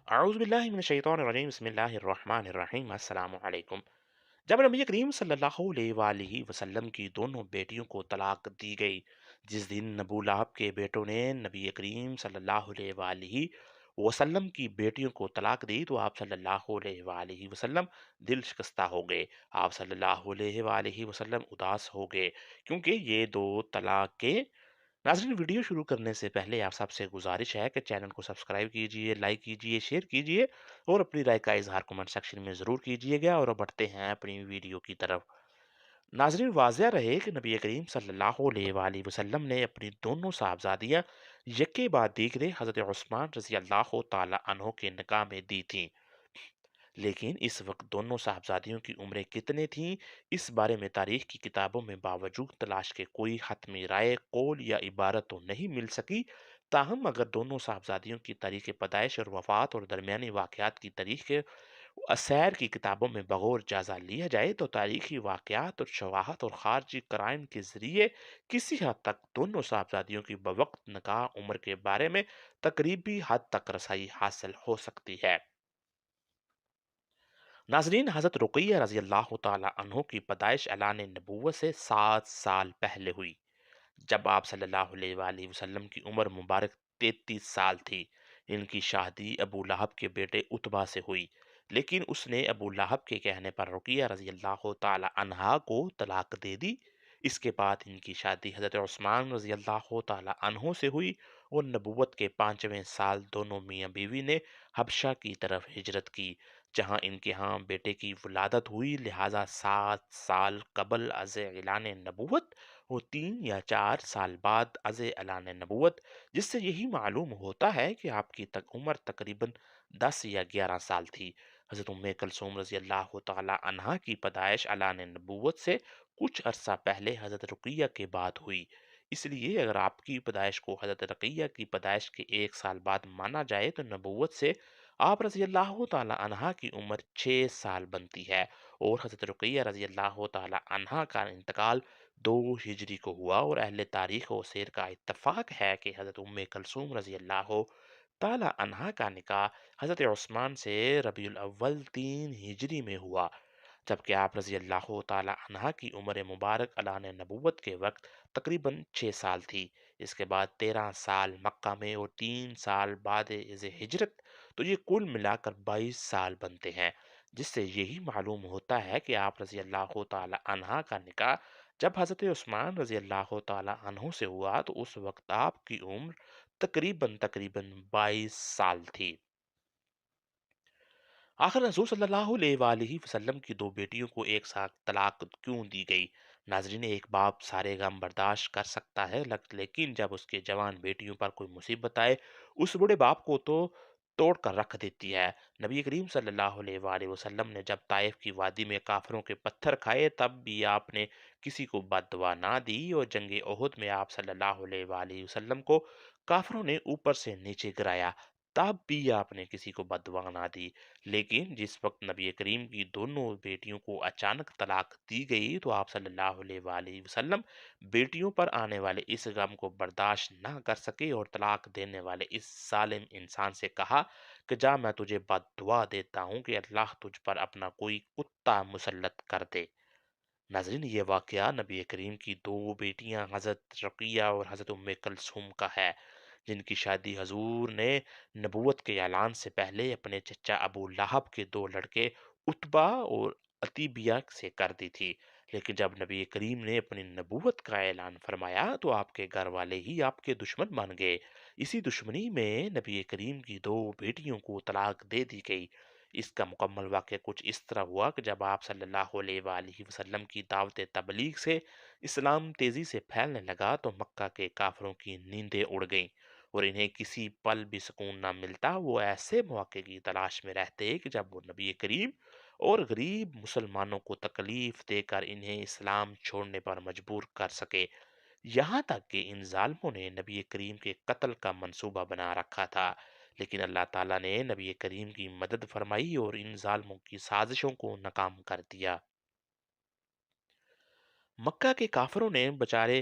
اعوذ باللہ من الشیطان الرجیم بسم اللہ الرحمن الرحیم السلام علیکم۔ جب نبی کریم صلی اللہ علیہ وآلہ وسلم کی دونوں بیٹیوں کو طلاق دی گئی، جس دن ابو لہب کے بیٹوں نے نبی کریم صلی اللہ علیہ وآلہ وسلم کی بیٹیوں کو طلاق دی تو آپ صلی اللہ علیہ وآلہ وسلم دل شکستہ ہو گئے۔ آپ صلی اللہ علیہ وآلہ وسلم اداس ہو گئے کیونکہ یہ دو طلاق کے ناظرین، ویڈیو شروع کرنے سے پہلے آپ سب سے گزارش ہے کہ چینل کو سبسکرائب کیجئے، لائک کیجئے، شیئر کیجئے اور اپنی رائے کا اظہار کمنٹ سیکشن میں ضرور کیجئے گا، اور اب بڑھتے ہیں اپنی ویڈیو کی طرف۔ ناظرین، واضح رہے کہ نبی کریم صلی اللہ علیہ وآلہ وسلم نے اپنی دونوں صاحبزادیاں یکے بعد دیگرے حضرت عثمان رضی اللہ تعالی عنہ کے نکاح میں دی تھیں، لیکن اس وقت دونوں صاحبزادیوں کی عمریں کتنے تھیں، اس بارے میں تاریخ کی کتابوں میں باوجود تلاش کے کوئی حتمی رائے، قول یا عبارت تو نہیں مل سکی۔ تاہم اگر دونوں صاحبزادیوں کی تاریخ پیدائش اور وفات اور درمیانی واقعات کی تاریخ سیر کی کتابوں میں بغور جائزہ لیا جائے تو تاریخی واقعات اور شواہد اور خارجی قرائن کے ذریعے کسی حد تک دونوں صاحبزادیوں کی بوقت نکاح عمر کے بارے میں تقریبی حد تک رسائی حاصل ہو سکتی ہے۔ ناظرین، حضرت رقیہ رضی اللہ تعالی عنہ کی پیدائش اعلان نبوت سے 7 سال پہلے ہوئی، جب آپ صلی اللہ علیہ وآلہ وسلم کی عمر مبارک 33 سال تھی۔ ان کی شادی ابو لہب کے بیٹے اتبا سے ہوئی، لیکن اس نے ابو لہب کے کہنے پر رقیہ رضی اللہ تعالی عنہا کو طلاق دے دی۔ اس کے بعد ان کی شادی حضرت عثمان رضی اللہ تعالی عنہ سے ہوئی، اور نبوت کے 5ویں سال دونوں میاں بیوی نے حبشہ کی طرف ہجرت کی، جہاں ان کے ہاں بیٹے کی ولادت ہوئی۔ لہٰذا 7 سال قبل از اعلان نبوت وہ 3 یا 4 سال بعد از اعلان نبوت، جس سے یہی معلوم ہوتا ہے کہ آپ کی عمر تقریباً 10 یا 11 سال تھی۔ حضرت ام کلثوم رضی اللہ تعالی عنہا کی پیدائش اعلان نبوت سے کچھ عرصہ پہلے حضرت رقیہ کے بعد ہوئی۔ اس لیے اگر آپ کی پیدائش کو حضرت رقیہ کی پیدائش کے 1 سال بعد مانا جائے تو نبوت سے آپ رضی اللہ تعالی عنہا کی عمر 6 سال بنتی ہے، اور حضرت رقیہ رضی اللہ تعالی عنہا کا انتقال 2 ہجری کو ہوا، اور اہل تاریخ و سیر کا اتفاق ہے کہ حضرت ام کلثوم رضی اللہ تعالی عنہا کا نکاح حضرت عثمان سے ربیع الاول 3 ہجری میں ہوا، جبکہ آپ رضی اللہ تعالی عنہا کی عمر مبارک اعلان نبوت کے وقت تقریباً 6 سال تھی۔ اس کے بعد 13 سال مکہ میں اور 3 سال بعد از ہجرت، تو یہ کل ملا کر 22 سال بنتے ہیں، جس سے یہی معلوم ہوتا ہے کہ آپ رضی اللہ تعالی عنہا کا نکاح جب حضرت عثمان رضی اللہ تعالی عنہ سے ہوا تو اس وقت آپ کی عمر تقریباً 22 سال تھی۔ آخر رسول صلی اللہ علیہ وآلہ وسلم کی دو بیٹیوں کو ایک ساتھ طلاق کیوں دی گئی؟ ناظرین، ایک باپ سارے غم برداشت کر سکتا ہے، لیکن جب اس کے جوان بیٹیوں پر کوئی مصیبت آئے، اس بڑے باپ کو تو توڑ کر رکھ دیتی ہے۔ نبی کریم صلی اللہ علیہ وآلہ وسلم نے جب طائف کی وادی میں کافروں کے پتھر کھائے تب بھی آپ نے کسی کو بد دعا نہ دی، اور جنگ احد میں آپ صلی اللہ علیہ وآلہ وسلم کو کافروں نے اوپر سے نیچے گرایا، تب بھی آپ نے کسی کو بد دعا نہ دی۔ لیکن جس وقت نبی کریم کی دونوں بیٹیوں کو اچانک طلاق دی گئی تو آپ صلی اللہ علیہ وآلہ وسلم بیٹیوں پر آنے والے اس غم کو برداشت نہ کر سکے، اور طلاق دینے والے اس ظالم انسان سے کہا کہ جا، میں تجھے بد دعا دیتا ہوں کہ اللہ تجھ پر اپنا کوئی کتا مسلط کر دے۔ ناظرین، یہ واقعہ نبی کریم کی دو بیٹیاں حضرت رقیہ اور حضرت ام کلثوم کا ہے، جن کی شادی حضور نے نبوت کے اعلان سے پہلے اپنے چچا ابو لہب کے دو لڑکے اتبا اور عتیبیہ سے کر دی تھی۔ لیکن جب نبی کریم نے اپنی نبوت کا اعلان فرمایا تو آپ کے گھر والے ہی آپ کے دشمن بن گئے۔ اسی دشمنی میں نبی کریم کی دو بیٹیوں کو طلاق دے دی گئی۔ اس کا مکمل واقعہ کچھ اس طرح ہوا کہ جب آپ صلی اللہ علیہ وآلہ وسلم کی دعوت تبلیغ سے اسلام تیزی سے پھیلنے لگا تو مکہ کے کافروں کی نیندیں اڑ گئیں، اور انہیں کسی پل بھی سکون نہ ملتا۔ وہ ایسے مواقع کی تلاش میں رہتے کہ جب وہ نبی کریم اور غریب مسلمانوں کو تکلیف دے کر انہیں اسلام چھوڑنے پر مجبور کر سکے، یہاں تک کہ ان ظالموں نے نبی کریم کے قتل کا منصوبہ بنا رکھا تھا، لیکن اللہ تعالیٰ نے نبی کریم کی مدد فرمائی اور ان ظالموں کی سازشوں کو ناکام کر دیا۔ مکہ کے کافروں نے بچارے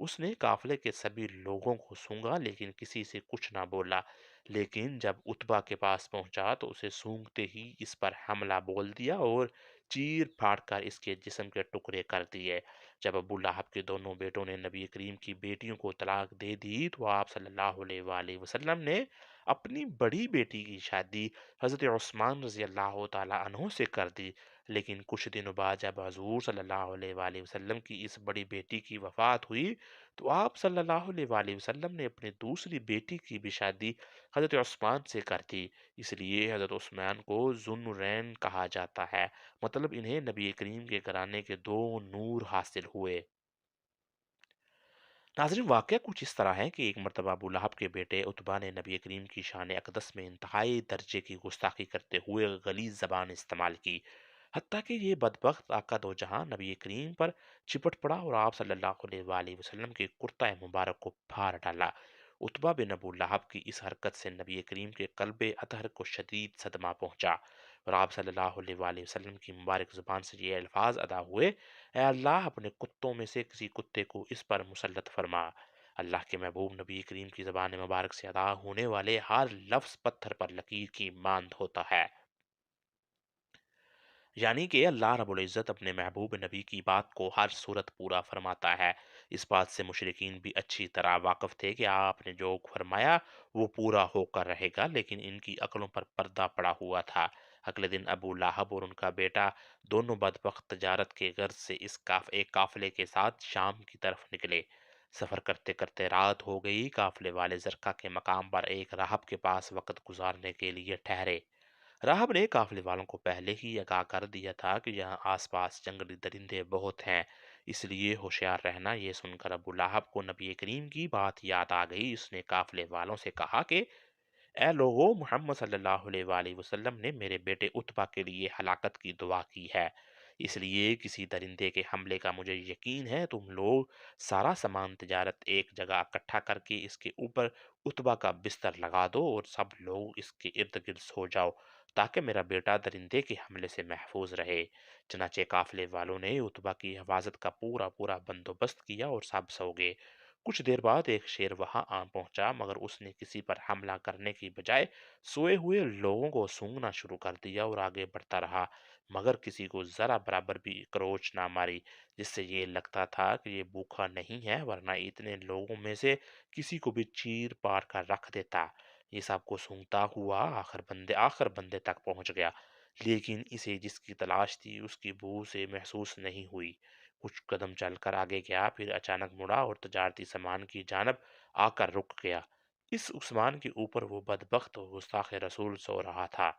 اس نے قافلے کے سبھی لوگوں کو سونگا لیکن کسی سے کچھ نہ بولا۔ لیکن جب اتبا کے پاس پہنچا تو اسے سونگتے ہی اس پر حملہ بول دیا اور چیر پھاڑ کر اس کے جسم کے ٹکڑے کر دیے۔ جب ابو لہب کے دونوں بیٹوں نے نبی کریم کی بیٹیوں کو طلاق دے دی تو آپ صلی اللہ علیہ وآلہ وسلم نے اپنی بڑی بیٹی کی شادی حضرت عثمان رضی اللہ تعالی عنہ سے کر دی۔ لیکن کچھ دنوں بعد جب حضور صلی اللہ علیہ وآلہ وسلم کی اس بڑی بیٹی کی وفات ہوئی تو آپ صلی اللہ علیہ وآلہ وسلم نے اپنی دوسری بیٹی کی بھی شادی حضرت عثمان سے کر دی۔ اس لیے حضرت عثمان کو ذو النورین کہا جاتا ہے، مطلب انہیں نبی کریم کے گھرانے کے دو نور حاصل ہوئے۔ ناظرین، واقعہ کچھ اس طرح ہے کہ ایک مرتبہ ابو لہب کے بیٹے اتبا نے نبی کریم کی شان اقدس میں انتہائی درجے کی گستاخی کرتے ہوئے غلیظ زبان استعمال کی، حتیٰ کہ یہ بدبخت آقا دو جہاں نبی کریم پر چپٹ پڑا اور آپ صلی اللہ علیہ وآلہ وسلم کے کرتہ مبارک کو پھاڑ ڈالا۔ اتبا بن ابو لہب کی اس حرکت سے نبی کریم کے قلب اطہر کو شدید صدمہ پہنچا اور آپ صلی اللہ علیہ وآلہ وسلم کی مبارک زبان سے یہ الفاظ ادا ہوئے: اے اللہ، اپنے کتوں میں سے کسی کتے کو اس پر مسلط فرما۔ اللہ کے محبوب نبی کریم کی زبان مبارک سے ادا ہونے والے ہر لفظ پتھر پر لکیر کی مانند ہوتا ہے، یعنی کہ اللہ رب العزت اپنے محبوب نبی کی بات کو ہر صورت پورا فرماتا ہے۔ اس بات سے مشرکین بھی اچھی طرح واقف تھے کہ آپ نے جو فرمایا وہ پورا ہو کر رہے گا، لیکن ان کی عقلوں پر پردہ پڑا ہوا تھا۔ اگلے دن ابو لہب اور ان کا بیٹا دونوں بدبخت تجارت کے غرض سے ایک قافلے کے ساتھ شام کی طرف نکلے۔ سفر کرتے کرتے رات ہو گئی۔ قافلے والے زرقہ کے مقام پر ایک راہب کے پاس وقت گزارنے کے لیے ٹھہرے۔ راہب نے قافلے والوں کو پہلے ہی آگاہ کر دیا تھا کہ یہاں آس پاس جنگلی درندے بہت ہیں، اس لیے ہوشیار رہنا۔ یہ سن کر ابو لہب کو نبی کریم کی بات یاد آ گئی۔ اس نے قافلے والوں سے کہا کہ اے لوگو، محمد صلی اللہ علیہ وآلہ وسلم نے میرے بیٹے اتبا کے لیے ہلاکت کی دعا کی ہے، اس لیے کسی درندے کے حملے کا مجھے یقین ہے۔ تم لوگ سارا سامان تجارت ایک جگہ اکٹھا کر کے اس کے اوپر اتبا کا بستر لگا دو اور سب لوگ اس کے ارد گرد سو جاؤ تاکہ میرا بیٹا درندے کے حملے سے محفوظ رہے۔ چنانچہ قافلے والوں نے اتبا کی حفاظت کا پورا پورا بندوبست کیا اور سب سو گئے۔ کچھ دیر بعد ایک شیر وہاں آ پہنچا، مگر اس نے کسی پر حملہ کرنے کی بجائے سوئے ہوئے لوگوں کو سونگنا شروع کر دیا اور آگے بڑھتا رہا، مگر کسی کو ذرا برابر بھی کروچ نہ ماری، جس سے یہ لگتا تھا کہ یہ بھوکا نہیں ہے ورنہ اتنے لوگوں میں سے کسی کو بھی چیر پاڑ کر رکھ دیتا۔ یہ سب کو سونگتا ہوا آخر بندے تک پہنچ گیا، لیکن اسے جس کی تلاش تھی اس کی بو سے محسوس نہیں ہوئی۔ کچھ قدم چل کر آگے گیا، پھر اچانک مڑا اور تجارتی سامان کی جانب آ کر رک گیا۔ اس عثمان کے اوپر وہ بدبخت و گستاخ رسول سو رہا تھا۔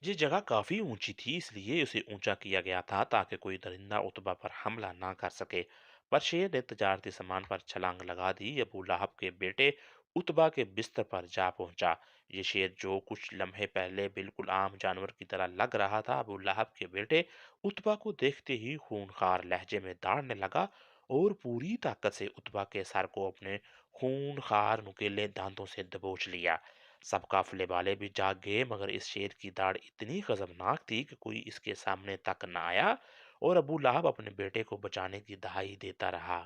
یہ جگہ کافی اونچی تھی، اس لیے اسے اونچا کیا گیا تھا تاکہ کوئی درندہ اتبا پر حملہ نہ کر سکے۔ پر شیر نے تجارتی سامان پر چھلانگ لگا دی۔ ابو لہب کے بیٹے اتبا کے بستر پر جا پہنچا۔ یہ شیر جو کچھ لمحے پہلے بالکل عام جانور کی طرح لگ رہا تھا، ابو لہب کے بیٹے اتبا کو دیکھتے ہی خونخوار لہجے میں داڑنے لگا اور پوری طاقت سے اتبا کے سر کو اپنے خونخوار نکیلے دانتوں سے دبوچ لیا۔ سب قافلے والے بھی جاگ گئے، مگر اس شیر کی داڑھ اتنی غضبناک تھی کہ کوئی اس کے سامنے تک نہ آیا اور ابو لہب اپنے بیٹے کو بچانے کی دہائی دیتا رہا۔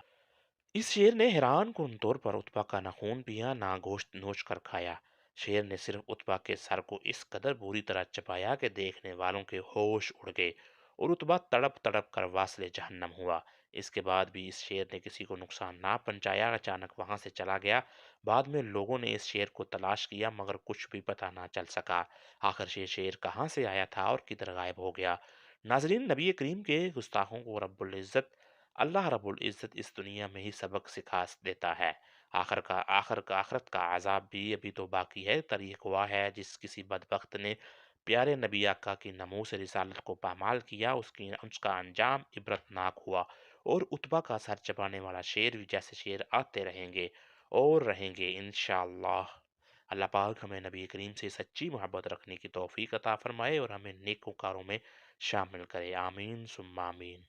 اس شیر نے حیران کن طور پر اتبا کا نہ خون پیا نہ گوشت نوچ کر کھایا۔ شیر نے صرف اتبا کے سر کو اس قدر بری طرح چپایا کہ دیکھنے والوں کے ہوش اڑ گئے اور اتبا تڑپ تڑپ کر واصل جہنم ہوا۔ اس کے بعد بھی اس شیر نے کسی کو نقصان نہ پہنچایا، اچانک وہاں سے چلا گیا۔ بعد میں لوگوں نے اس شیر کو تلاش کیا مگر کچھ بھی پتہ نہ چل سکا۔ آخر یہ شیر کہاں سے آیا تھا اور کدھر غائب ہو گیا؟ ناظرین، نبی کریم کے گستاخوں کو اللہ رب العزت اس دنیا میں ہی سبق سکھا دیتا ہے۔ آخرت کا عذاب بھی ابھی تو باقی ہے۔ طریق ہوا ہے جس کسی بدبخت نے پیارے نبی آقا کی ناموس رسالت کو پامال کیا، اس کا انجام عبرتناک ہوا اور اتبا کا سر چبانے والا شیر بھی جیسے شیر آتے رہیں گے اور رہیں گے انشاءاللہ۔ اللہ پاک ہمیں نبی کریم سے سچی محبت رکھنے کی توفیق عطا فرمائے اور ہمیں نیکوکاروں میں شامل کرے، آمین ثم آمین۔